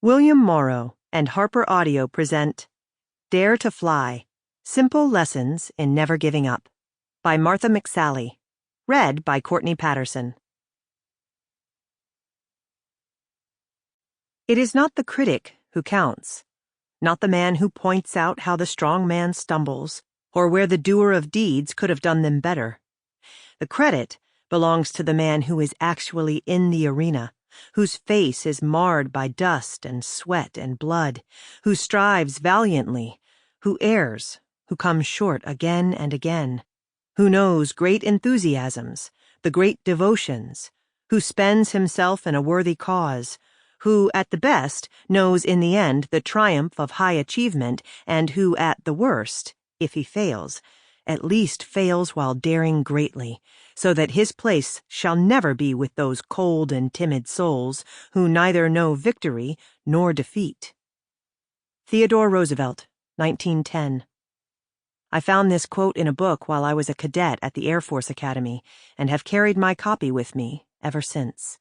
William Morrow and HarperAudio present Dare to Fly, Simple Lessons in Never Giving Up by Martha McSally, read by Courtney Patterson. It is not the critic who counts, not the man who points out how the strong man stumbles, or where the doer of deeds could have done them better. The credit belongs to the man who is actually in the arena, whose face is marred by dust and sweat and blood, who strives valiantly, who errs, who comes short again and again, who knows great enthusiasms, the great devotions, who spends himself in a worthy cause, who, at the best, knows in the end the triumph of high achievement, and who, at the worst, if he fails, at least fails while daring greatly, so that his place shall never be with those cold and timid souls who neither know victory nor defeat. Theodore Roosevelt, 1910. I found this quote in a book while I was a cadet at the Air Force Academy and have carried my copy with me ever since.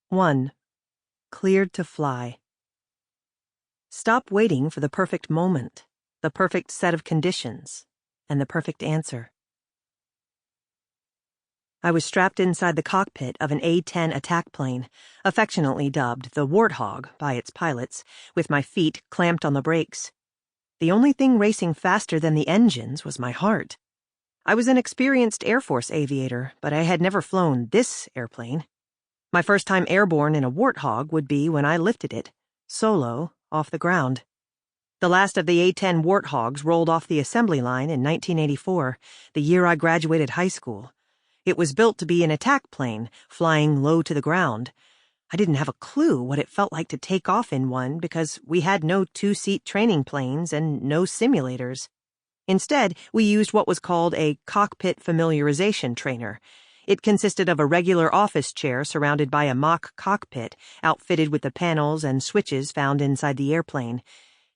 1. Cleared to fly. Stop waiting for the perfect moment, the perfect set of conditions, and the perfect answer. I was strapped inside the cockpit of an A-10 attack plane, affectionately dubbed the Warthog by its pilots, with my feet clamped on the brakes. The only thing racing faster than the engines was my heart. I was an experienced Air Force aviator, but I had never flown this airplane. My first time airborne in a Warthog would be when I lifted it, solo, off the ground. The last of the A-10 Warthogs rolled off the assembly line in 1984, the year I graduated high school. It was built to be an attack plane, flying low to the ground. I didn't have a clue what it felt like to take off in one because we had no two-seat training planes and no simulators. Instead, we used what was called a cockpit familiarization trainer. It consisted of a regular office chair surrounded by a mock cockpit, outfitted with the panels and switches found inside the airplane.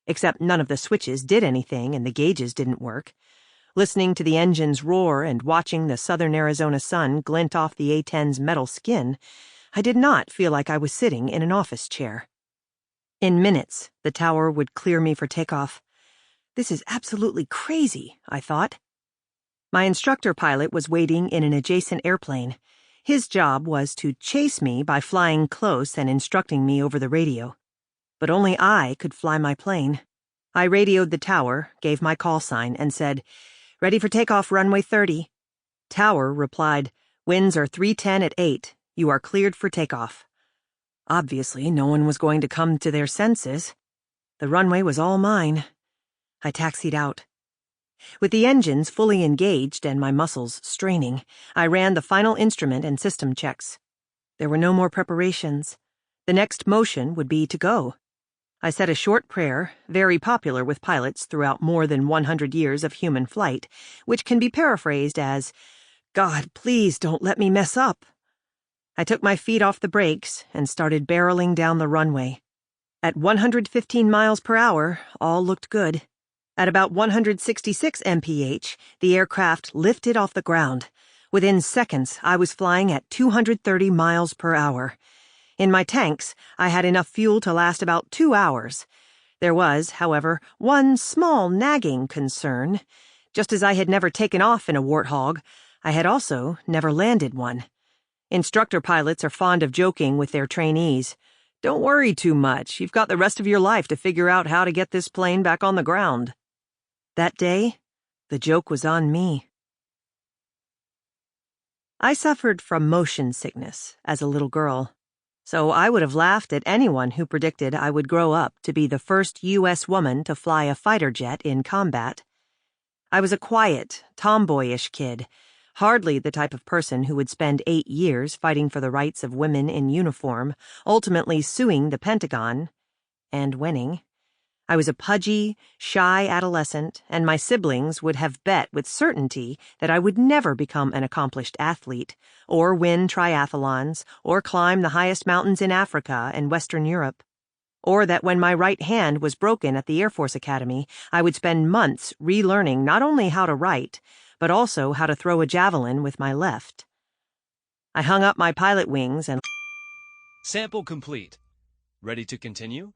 Except none of the switches did anything and the gauges didn't work. Listening to the engines roar and watching the southern Arizona sun glint off the A-10's metal skin, I did not feel like I was sitting in an office chair. In minutes, the tower would clear me for takeoff. This is absolutely crazy, I thought. My instructor pilot was waiting in an adjacent airplane. His job was to chase me by flying close and instructing me over the radio. But only I could fly my plane. I radioed the tower, gave my call sign, and said, "Ready for takeoff, runway 30. Tower replied, "Winds are 310 at 8. You are cleared for takeoff." Obviously, no one was going to come to their senses. The runway was all mine. I taxied out. With the engines fully engaged and my muscles straining, I ran the final instrument and system checks. There were no more preparations. The next motion would be to go. I said a short prayer, very popular with pilots throughout more than 100 years of human flight, which can be paraphrased as, "God, please don't let me mess up." I took my feet off the brakes and started barreling down the runway. At 115 miles per hour, all looked good. At about 166 mph, the aircraft lifted off the ground. Within seconds, I was flying at 230 miles per hour. In my tanks, I had enough fuel to last about 2 hours. There was, however, one small nagging concern. Just as I had never taken off in a Warthog, I had also never landed one. Instructor pilots are fond of joking with their trainees. "Don't worry too much. You've got the rest of your life to figure out how to get this plane back on the ground." That day, the joke was on me. I suffered from motion sickness as a little girl, so I would have laughed at anyone who predicted I would grow up to be the first U.S. woman to fly a fighter jet in combat. I was a quiet, tomboyish kid, hardly the type of person who would spend 8 years fighting for the rights of women in uniform, ultimately suing the Pentagon, and winning. I was a pudgy, shy adolescent, and my siblings would have bet with certainty that I would never become an accomplished athlete, or win triathlons, or climb the highest mountains in Africa and Western Europe, or that when my right hand was broken at the Air Force Academy, I would spend months relearning not only how to write, but also how to throw a javelin with my left. I hung up my pilot wings and Sample complete. Ready to continue?